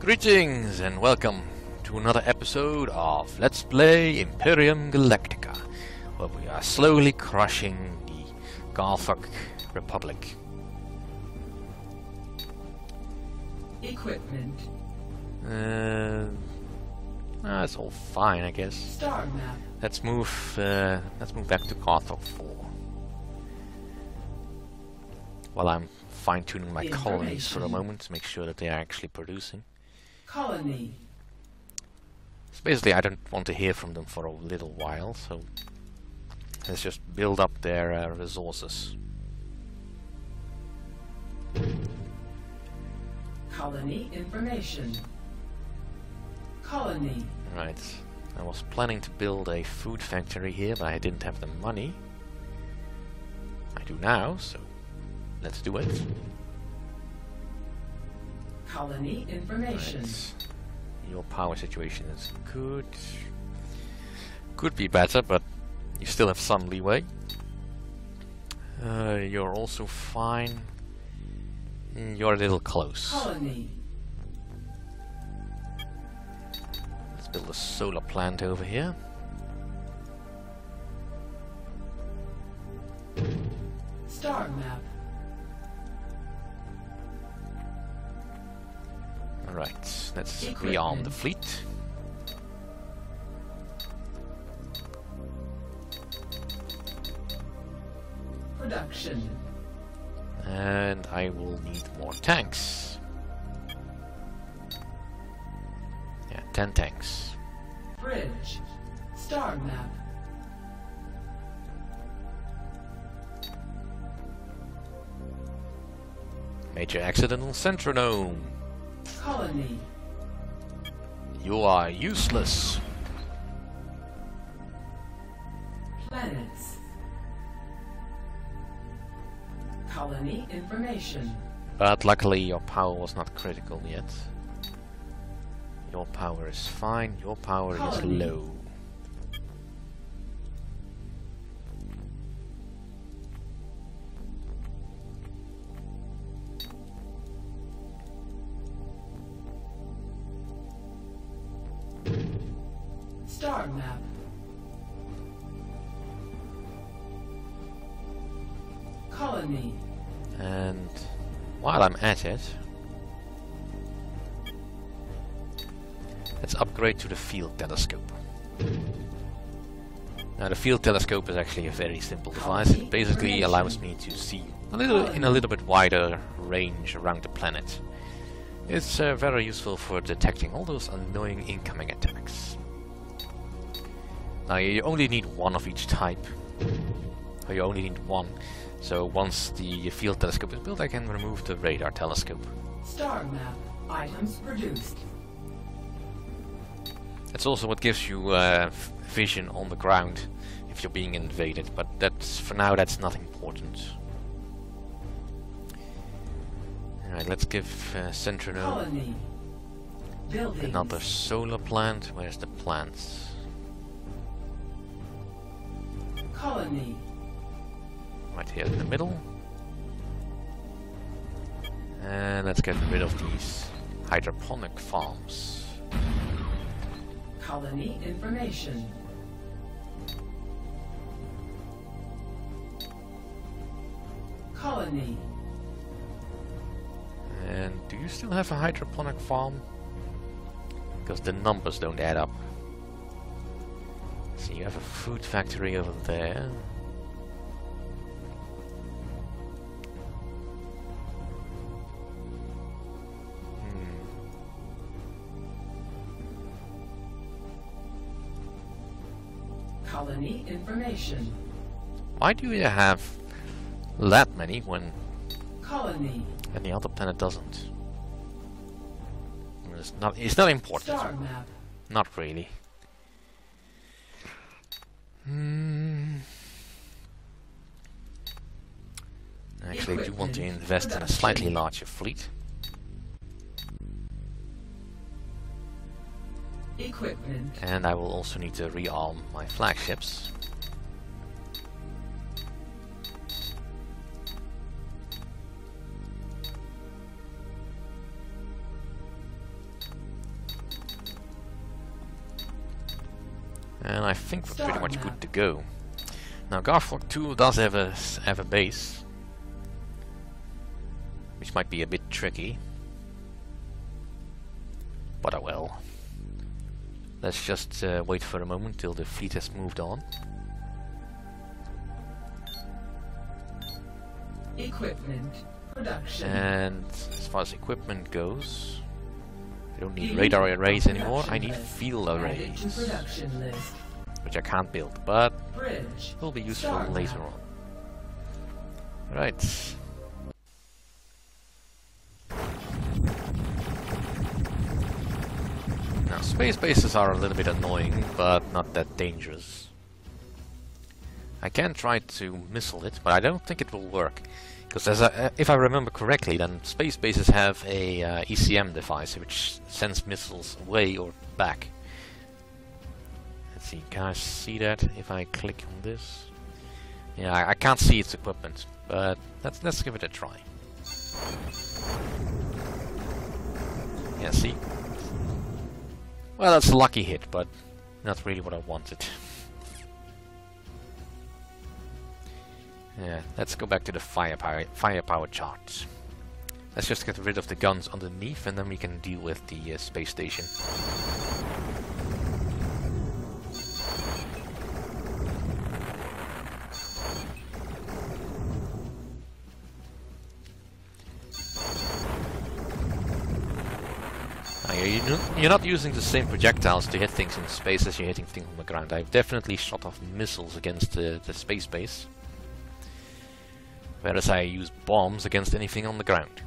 Greetings and welcome to another episode of Let's Play Imperium Galactica, where we are slowly crushing the Galactic Republic. Equipment. That's all fine, I guess. Star map. Let's move back to Galactic 4. While I'm fine-tuning my colonies for a moment to make sure that they are actually producing. Colony. So basically, I don't want to hear from them for a little while, so let's just build up their resources. Colony information. Colony. Right. I was planning to build a food factory here, but I didn't have the money. I do now, so let's do it. Colony information. Right. Your power situation is good. Could be better, but you still have some leeway. You're also fine. You're a little close. Colony. Let's build a solar plant over here. Star map. Alright, let's rearm the fleet. Production. And I will need more tanks. Yeah, 10 tanks. Bridge. Star map. Major accident on Centronome. Colony. You are useless. Planets. Colony information. But luckily your power was not critical yet. Your power is fine, your power is low. Star map. Colony. And while I'm at it, let's upgrade to the field telescope. Now the field telescope is actually a very simple device. It basically allows me to see in a little bit wider range around the planet. It's very useful for detecting all those annoying incoming attacks. Now you only need one of each type. Or you only need one. So once the field telescope is built, I can remove the radar telescope. Star map. Items produced. It's also what gives you vision on the ground if you're being invaded, but that's for now that's not important. Alright, let's give Centronome another solar plant. Where's the plants? Colony. Right here in the middle. And let's get rid of these hydroponic farms. Colony information. Colony. And do you still have a hydroponic farm? Because the numbers don't add up. So you have a food factory over there. Colony information. Why do you have that many when Colony. any other planet doesn't? It's not important. Star map. Not really. Actually, I do want to invest in a slightly larger fleet. Equipment. And I will also need to rearm my flagships. And I think we're pretty much good to go. Now Garflock 2 does have a base, which might be a bit tricky. But oh well. Let's just wait for a moment till the fleet has moved on. Equipment production. And as far as equipment goes, I don't need radar arrays anymore. I need field arrays, which I can't build, but will be useful later on. Right. Now, space bases are a little bit annoying, but not that dangerous. I can try to missile it, but I don't think it will work. Because if I remember correctly, then space bases have a ECM device which sends missiles away or back. Let's see, can I see that if I click on this? Yeah, I can't see its equipment, but let's give it a try. Yeah, see? Well, that's a lucky hit, but not really what I wanted. Yeah, let's go back to the firepower chart. Let's just get rid of the guns underneath and then we can deal with the space station. You're not using the same projectiles to hit things in space as you're hitting things on the ground. I've definitely shot off missiles against the space base, whereas I use bombs against anything on the ground.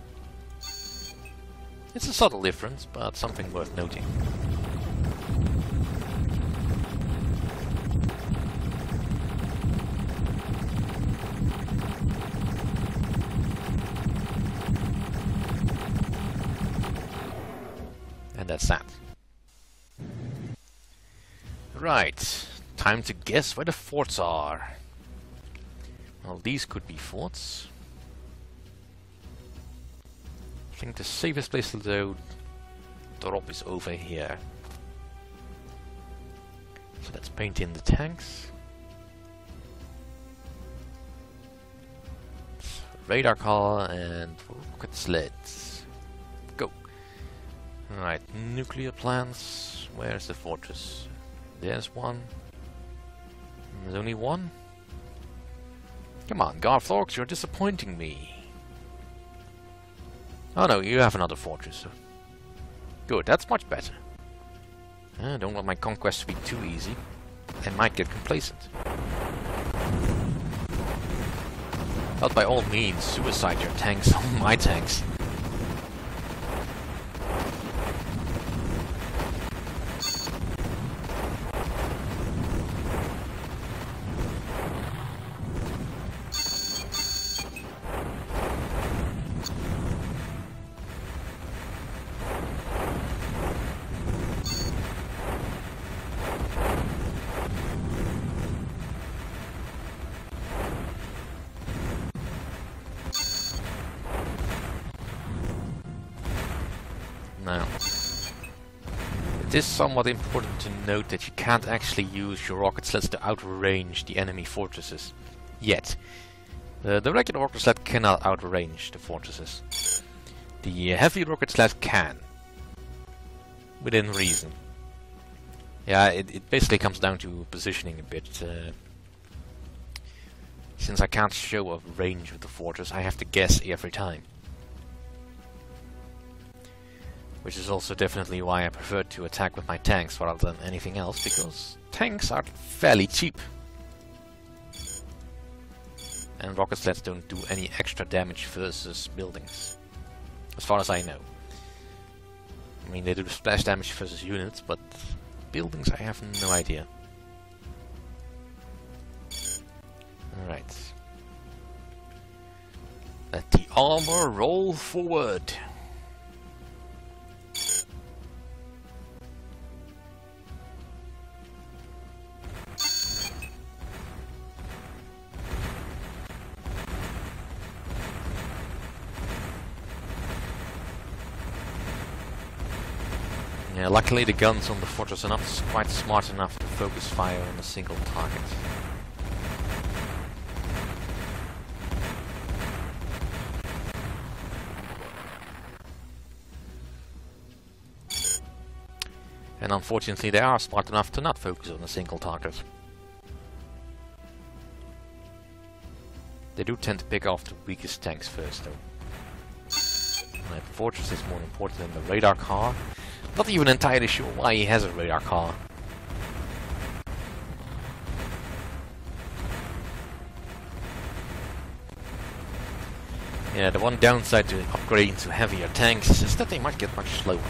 It's a subtle difference, but something worth noting. And that's that. Right, time to guess where the forts are. Well, these could be forts. I think the safest place to drop is over here. So let's paint in the tanks. Radar collar and rocket sleds. Go! Alright, nuclear plants. Where's the fortress? There's one. There's only one? Come on, Garflorks, you're disappointing me. Oh no, you have another fortress. Good, that's much better. I don't want my conquest to be too easy. I might get complacent. But by all means, suicide your tanks on my tanks. Now, it is somewhat important to note that you can't actually use your rocket sleds to outrange the enemy fortresses. Yet. The regular rocket sled cannot outrange the fortresses. The heavy rocket sled can. Within reason. Yeah, it basically comes down to positioning a bit. Since I can't show a range with the fortress, I have to guess every time. Which is also definitely why I prefer to attack with my tanks rather than anything else, because tanks are fairly cheap. And rocket sleds don't do any extra damage versus buildings, as far as I know. I mean, they do splash damage versus units, but buildings I have no idea. Alright. Let the armor roll forward. Yeah, luckily the guns on the fortress are not quite smart enough to focus fire on a single target. And unfortunately they are smart enough to not focus on a single target. They do tend to pick off the weakest tanks first though. The fortress is more important than the radar car. Not even entirely sure why he has a radar car. Yeah, the one downside to upgrading to heavier tanks is that they might get much slower.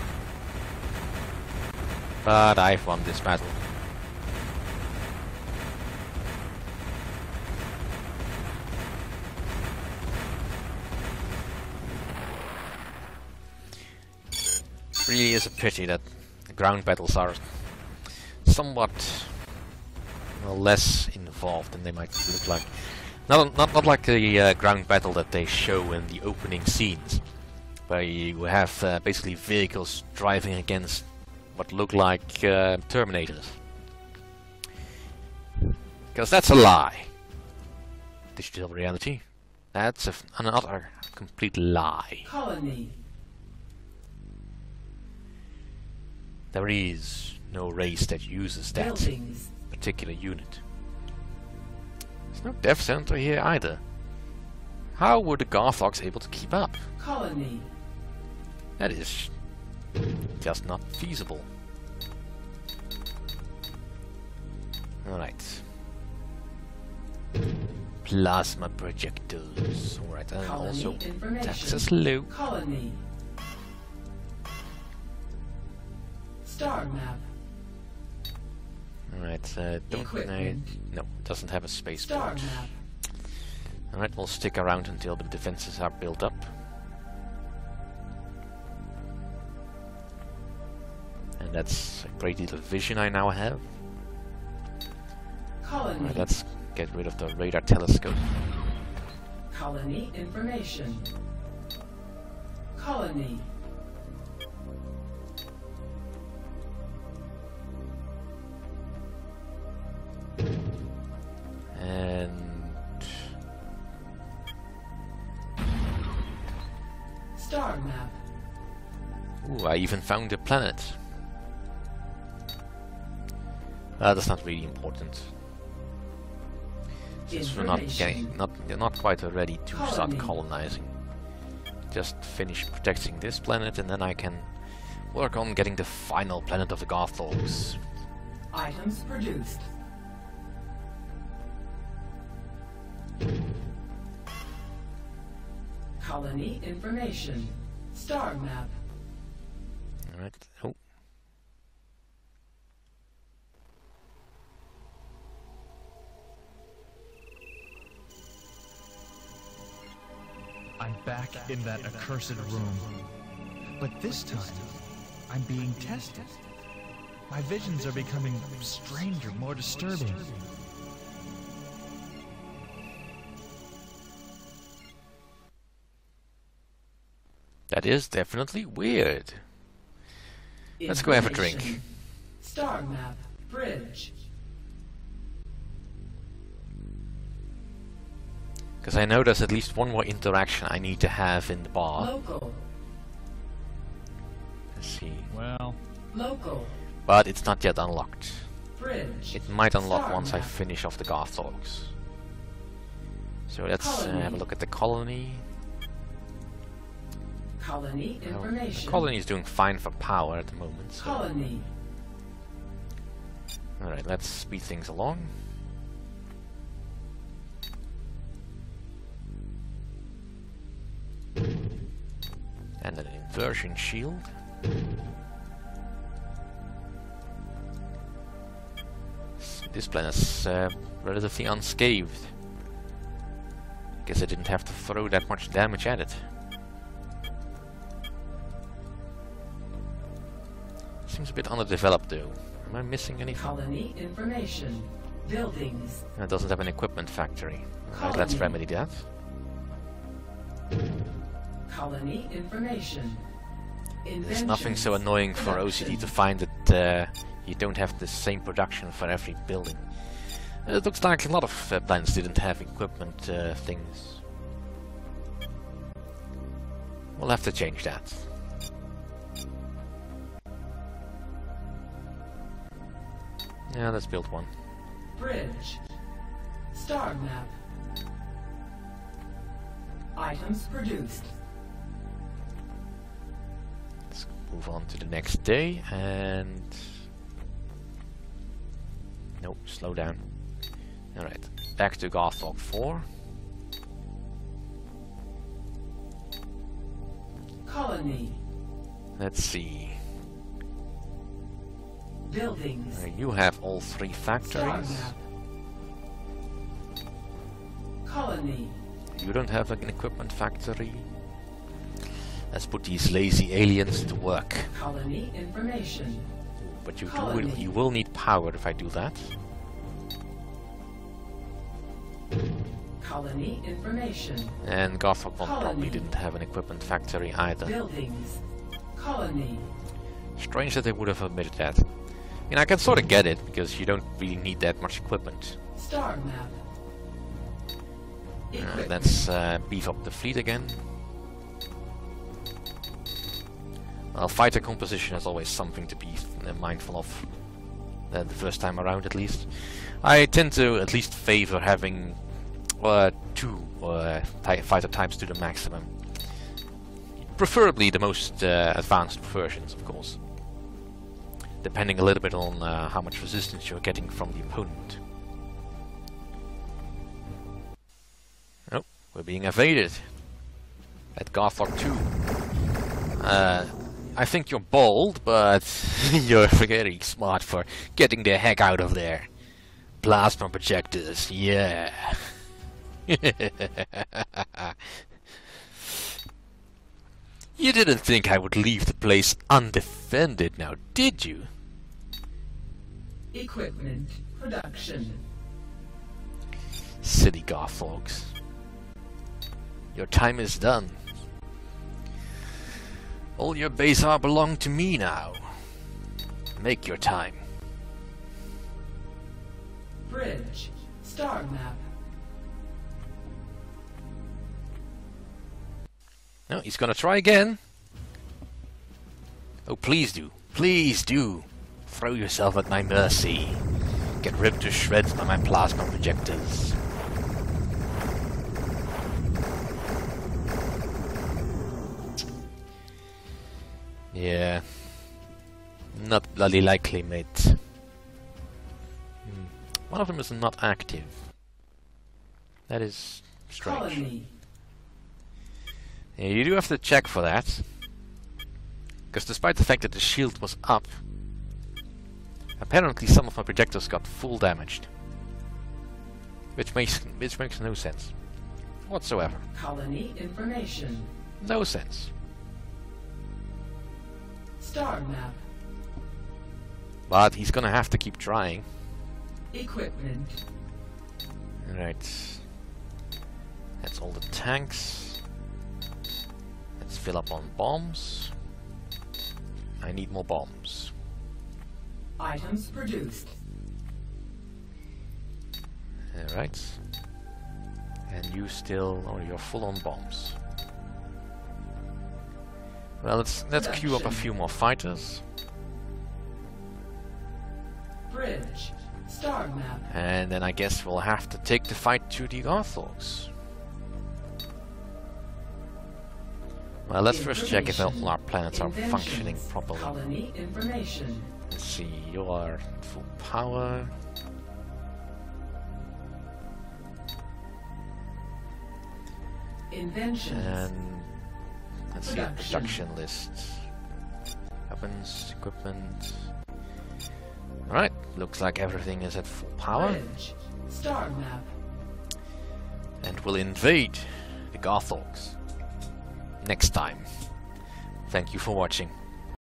But I've won this battle. Really is a pity that the ground battles are somewhat, well, less involved than they might look like. Not like the ground battle that they show in the opening scenes, where you have basically vehicles driving against what look like Terminators. Because that's a lie. Digital reality. That's another complete lie. Colony. There is no race that uses that Buildings. particular unit. There's no dev center here either. How were the Garthogs able to keep up? Colony. That is just not feasible. Alright. Plasma projectors. Alright, and Colony also information. Texas low. Colony. Star map. Alright, don't Equipment. no, it doesn't have a Star spaceport. map. Alright, we'll stick around until the defenses are built up. And that's a great deal of vision I now have. Colony. Alright, let's get rid of the radar telescope. Colony information. Colony. And Star map. ooh, I even found a planet. That's not really important. Since we're not quite ready to start colonizing. Just finish protecting this planet and then I can work on getting the final planet of the Garthogs. Items produced. Colony information. Star map. Alright. Oh. I'm back in that accursed room. But this time, I'm being tested. My visions are becoming stranger, more disturbing. That is definitely weird. Let's go have a drink. Information. Star map. Bridge. Because I know there's at least one more interaction I need to have in the bar. Local. Let's see. Well, Local. But it's not yet unlocked. Bridge. It might unlock Star once I map. finish off the Garthogs. So let's Colony. have a look at the colony. Colony The information. colony is doing fine for power at the moment. So. Colony. Alright, let's speed things along. And an inversion shield. This planet's relatively unscathed. Guess I didn't have to throw that much damage at it. Seems a bit underdeveloped though. Am I missing anything? Colony information. Buildings. It doesn't have an equipment factory. Alright, let's Colony. remedy that. Colony information. There's nothing so annoying for OCD to find that you don't have the same production for every building. It looks like a lot of planets didn't have equipment things. We'll have to change that. Yeah, let's build one. Bridge. Star map. Items produced. Let's move on to the next day and... Nope, slow down. Alright, back to Gothog 4. Colony. Let's see. Buildings. You have all 3 Star factories. map. Colony. You don't have an equipment factory. Let's put these lazy aliens to work. Colony information. But Colony. you will need power if I do that. Colony information. And Gothog 1 probably Colony. didn't have an equipment factory either. Buildings. Colony. Strange that they would have omitted that. I mean, I can sort of get it, because you don't really need that much equipment. Star map. Equipment. Let's beef up the fleet again. Well, fighter composition is always something to be mindful of. The first time around, at least. I tend to at least favor having 2 fighter types to the maximum. Preferably the most advanced versions, of course. Depending a little bit on how much resistance you're getting from the opponent. Oh, we're being evaded at Gothog 2. I think you're bold, but you're very smart for getting the heck out of there. Plasma projectors, yeah. You didn't think I would leave the place undefended now, did you? Equipment production. Silly Gothogs. Your time is done. All your base are belong to me now. Make your time. Bridge. Star map. No, he's gonna try again. Oh, please do. Please do. Throw yourself at my mercy. Get ripped to shreds by my plasma projectors. Yeah. Not bloody likely, mate. One of them is not active. That is strange. Colony. Yeah, you do have to check for that. Because despite the fact that the shield was up, apparently some of my projectors got full damaged. Which makes no sense. Whatsoever. Colony information. No sense. Star map. But he's gonna have to keep trying. Equipment. Alright. That's all the tanks. Let's fill up on bombs. I need more bombs. Items produced. Alright. And you still... oh, you're full on bombs. Well, let's queue up a few more fighters. Bridge. Star map. And then I guess we'll have to take the fight to the Orthogs. Well, let's first check if all our planets are functioning Inventions. properly. Colony information. Let's see, you are full power. Inventions. And let's see, production list. Weapons, equipment. Alright, looks like everything is at full power. Bridge. Star map. And we'll invade the Gothogs next time. Thank you for watching.